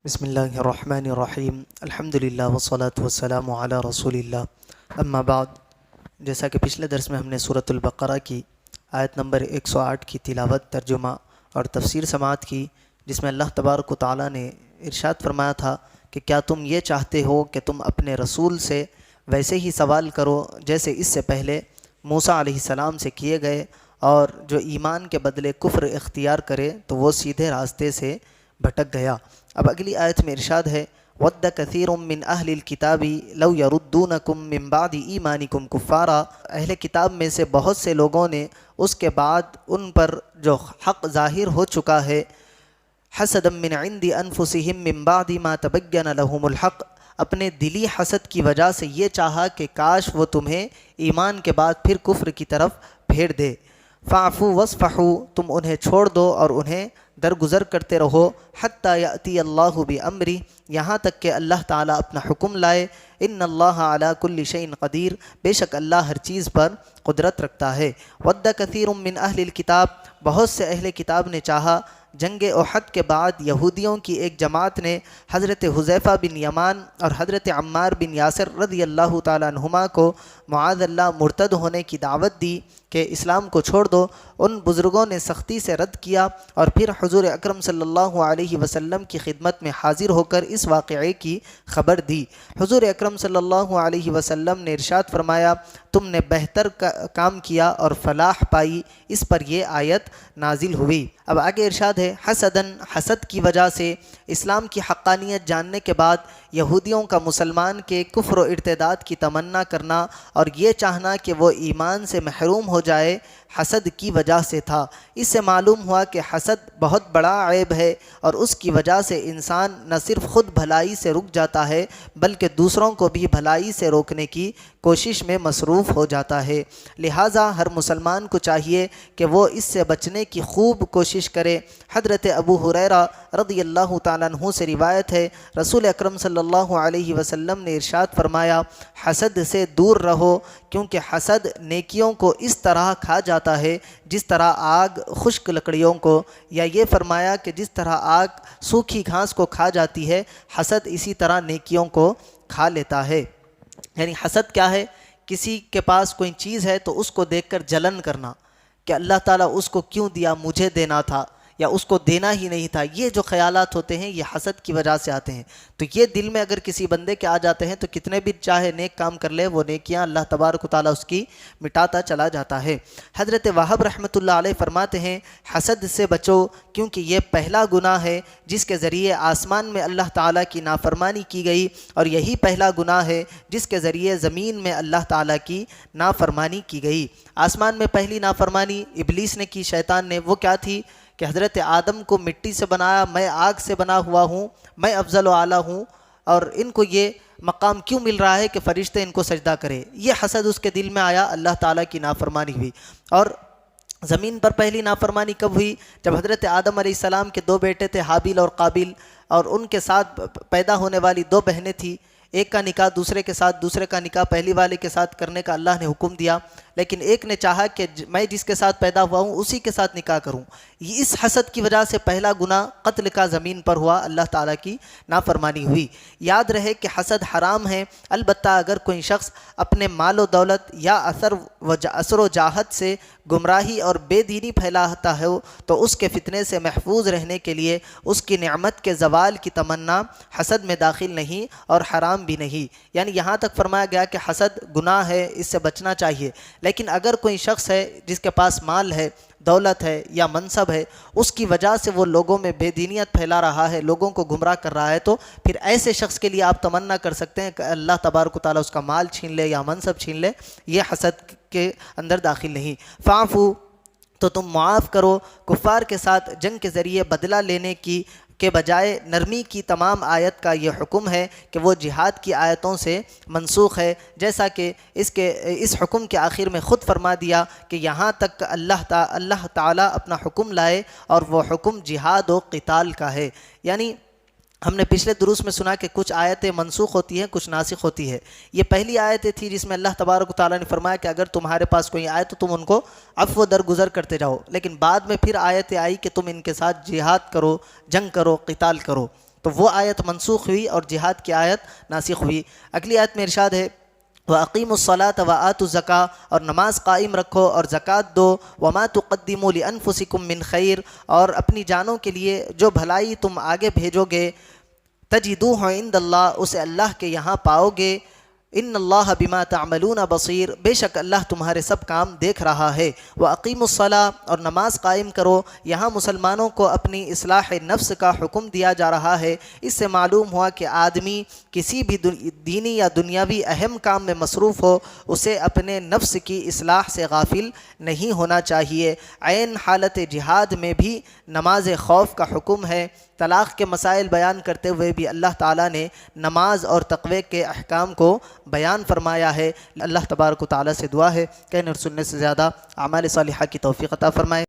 بسم اللہ الرحمن الرحیم الحمد للہ والصلاة والسلام علی رسول اللہ اما بعد۔ جیسا کہ پچھلے درس میں ہم نے سورۃ البقرہ کی آیت نمبر 108 کی تلاوت، ترجمہ اور تفسیر سماعت کی، جس میں اللہ تبارک و تعالیٰ نے ارشاد فرمایا تھا کہ کیا تم یہ چاہتے ہو کہ تم اپنے رسول سے ویسے ہی سوال کرو جیسے اس سے پہلے موسیٰ علیہ السلام سے کیے گئے، اور جو ایمان کے بدلے کفر اختیار کرے تو وہ سیدھے راستے سے بھٹک گیا۔ اب اگلی آیت میں ارشاد ہے وَدَّ كَثِيرٌ مِّنْ أَهْلِ الْكِتَابِ لَوْ يَرُدُّونَكُم مِّن بَعْدِ إِيمَانِكُمْ كُفَّارًا، اہل کتاب میں سے بہت سے لوگوں نے اس کے بعد ان پر جو حق ظاہر ہو چکا ہے، حَسَدًا مِّنْ عِنْدِ أَنفُسِهِم مِّن بَعْدِ مَا تَبَيَّنَ لَهُمُ الْحَقُّ، اپنے دلی حسد کی وجہ سے یہ چاہا کہ کاش وہ تمہیں ایمان کے بعد پھر کفر کی طرف پھیر دے۔ فَاعْفُوا وَاصْفَحُوا، تم انہیں چھوڑ دو اور انہیں درگزر کرتے رہو، حتیٰ یأتی اللہ بامری، یہاں تک کہ اللہ تعالیٰ اپنا حکم لائے۔ ان اللہ علی کل شیء قدیر، بے شک اللہ ہر چیز پر قدرت رکھتا ہے۔ ود کثیر من اہل الکتاب، بہت سے اہل کتاب نے چاہا، جنگ احد کے بعد یہودیوں کی ایک جماعت نے حضرت حذیفہ بن یمان اور حضرت عمار بن یاسر رضی اللہ تعالیٰ عنہما کو معاذ اللہ مرتد ہونے کی دعوت دی کہ اسلام کو چھوڑ دو۔ ان بزرگوں نے سختی سے رد کیا اور پھر حضور اکرم صلی اللہ علیہ وسلم کی خدمت میں حاضر ہو کر اس واقعے کی خبر دی۔ حضور اکرم صلی اللہ علیہ وسلم نے ارشاد فرمایا تم نے بہتر کام کیا اور فلاح پائی، اس پر یہ آیت نازل ہوئی۔ اب آگے ارشاد ہے حسدن، حسد کی وجہ سے اسلام کی حقانیت جاننے کے بعد یہودیوں کا مسلمان کے کفر و ارتداد کی تمنا کرنا اور یہ چاہنا کہ وہ ایمان سے محروم ہو جائے، حسد کی وجہ سے تھا۔ اس سے معلوم ہوا کہ حسد بہت بڑا عیب ہے اور اس کی وجہ سے انسان نہ صرف خود بھلائی سے رک جاتا ہے بلکہ دوسروں کو بھی بھلائی سے روکنے کی کوشش میں مصروف ہو جاتا ہے۔ لہٰذا ہر مسلمان کو چاہیے کہ وہ اس سے بچنے کی خوب کوشش کرے۔ حضرت ابو ہریرہ رضی اللہ تعالیٰ عنہ سے روایت ہے، رسول اکرم صلی اللہ علیہ وسلم نے ارشاد فرمایا حسد سے دور رہو، کیونکہ حسد نیکیوں کو اس طرح کھا جاتا ہے جس طرح آگ خشک لکڑیوں کو، یا یہ فرمایا کہ جس طرح آگ سوکھی گھاس کو کھا جاتی ہے، حسد اسی طرح نیکیوں کو کھا لیتا ہے۔ یعنی حسد کیا ہے؟ کسی کے پاس کوئی چیز ہے تو اس کو دیکھ کر جلن کرنا کہ اللہ تعالیٰ اس کو کیوں دیا، مجھے دینا تھا یا اس کو دینا ہی نہیں تھا۔ یہ جو خیالات ہوتے ہیں یہ حسد کی وجہ سے آتے ہیں۔ تو یہ دل میں اگر کسی بندے کے آ جاتے ہیں تو کتنے بھی چاہے نیک کام کر لے، وہ نیکیاں اللہ تبارک و تعالیٰ اس کی مٹاتا چلا جاتا ہے۔ حضرت وہب رحمۃ اللہ علیہ فرماتے ہیں حسد سے بچو، کیونکہ یہ پہلا گناہ ہے جس کے ذریعے آسمان میں اللہ تعالیٰ کی نافرمانی کی گئی، اور یہی پہلا گناہ ہے جس کے ذریعے زمین میں اللہ تعالیٰ کی نافرمانی کی گئی۔ آسمان میں پہلی نافرمانی ابلیس نے کی، شیطان نے، وہ کیا تھی کہ حضرت آدم کو مٹی سے بنایا، میں آگ سے بنا ہوا ہوں، میں افضل و اعلیٰ ہوں، اور ان کو یہ مقام کیوں مل رہا ہے کہ فرشتے ان کو سجدہ کرے۔ یہ حسد اس کے دل میں آیا، اللہ تعالیٰ کی نافرمانی ہوئی۔ اور زمین پر پہلی نافرمانی کب ہوئی؟ جب حضرت آدم علیہ السلام کے دو بیٹے تھے، حابیل اور قابیل، اور ان کے ساتھ پیدا ہونے والی دو بہنیں تھیں، ایک کا نکاح دوسرے کے ساتھ، دوسرے کا نکاح پہلی والے کے ساتھ کرنے کا اللہ نے حکم دیا، لیکن ایک نے چاہا کہ میں جس کے ساتھ پیدا ہوا ہوں اسی کے ساتھ نکاح کروں۔ اس حسد کی وجہ سے پہلا گناہ قتل کا زمین پر ہوا، اللہ تعالیٰ کی نافرمانی ہوئی۔ یاد رہے کہ حسد حرام ہے، البتہ اگر کوئی شخص اپنے مال و دولت یا اثر و جاہت سے گمراہی اور بے دینی پھیلاتا ہے تو اس کے فتنے سے محفوظ رہنے کے لیے اس کی نعمت کے زوال کی تمنا حسد میں داخل نہیں اور حرام بھی نہیں۔ یعنی یہاں تک فرمایا گیا کہ حسد گناہ ہے، اس سے بچنا چاہیے، لیکن اگر کوئی شخص ہے جس کے پاس مال ہے، دولت ہے یا منصب ہے، اس کی وجہ سے وہ لوگوں میں بے دینیت پھیلا رہا ہے، لوگوں کو گمراہ کر رہا ہے، تو پھر ایسے شخص کے لیے آپ تمنا کر سکتے ہیں کہ اللہ تبارک و تعالیٰ اس کا مال چھین لے یا منصب چھین لے، یہ حسد کے اندر داخل نہیں۔ فاعفو، تو تم معاف کرو۔ کفار کے ساتھ جنگ کے ذریعے بدلہ لینے کے بجائے نرمی کی تمام آیت کا یہ حکم ہے کہ وہ جہاد کی آیتوں سے منسوخ ہے، جیسا کہ اس حکم کے آخر میں خود فرما دیا کہ یہاں تک اللہ تعالیٰ اپنا حکم لائے، اور وہ حکم جہاد و قتال کا ہے۔ یعنی ہم نے پچھلے دروس میں سنا کہ کچھ آیتیں منسوخ ہوتی ہیں، کچھ ناسخ ہوتی ہے۔ یہ پہلی آیتیں تھی جس میں اللہ تبارک و تعالیٰ نے فرمایا کہ اگر تمہارے پاس کوئی آئے تو تم ان کو عفو درگزر کرتے جاؤ، لیکن بعد میں پھر آیتیں آئی کہ تم ان کے ساتھ جہاد کرو، جنگ کرو، قتال کرو۔ تو وہ آیت منسوخ ہوئی اور جہاد کی آیت ناسخ ہوئی۔ اگلی آیت میں ارشاد ہے وَأَقِيمُوا الصَّلَاةَ وَآتُوا الزَّكَاةَ، اور نماز قائم رکھو اور زکوٰۃ دو، وَمَا تُقَدِّمُوا لِأَنفُسِكُم مِّن خَيْرٍ، اور اپنی جانوں کے لیے جو بھلائی تم آگے بھیجو گے، تجدوہ عند اللہ، اسے اللہ کے یہاں پاؤ گے، ان اللہ بما تعملون بصیر، بے شک اللہ تمہارے سب کام دیکھ رہا ہے۔ وَأَقِيمُوا الصَّلَاةَ، اور نماز قائم کرو، یہاں مسلمانوں کو اپنی اصلاح نفس کا حکم دیا جا رہا ہے۔ اس سے معلوم ہوا کہ آدمی کسی بھی دینی یا دنیاوی اہم کام میں مصروف ہو، اسے اپنے نفس کی اصلاح سے غافل نہیں ہونا چاہیے۔ عین حالت جہاد میں بھی نماز خوف کا حکم ہے۔ طلاق کے مسائل بیان کرتے ہوئے بھی اللہ تعالیٰ نے نماز اور تقوی کے احکام کو بیان فرمایا ہے۔ اللہ تبارک و تعالیٰ سے دعا ہے کہ کہنے اور سننے سے زیادہ اعمال صالحہ کی توفیق عطا فرمائے۔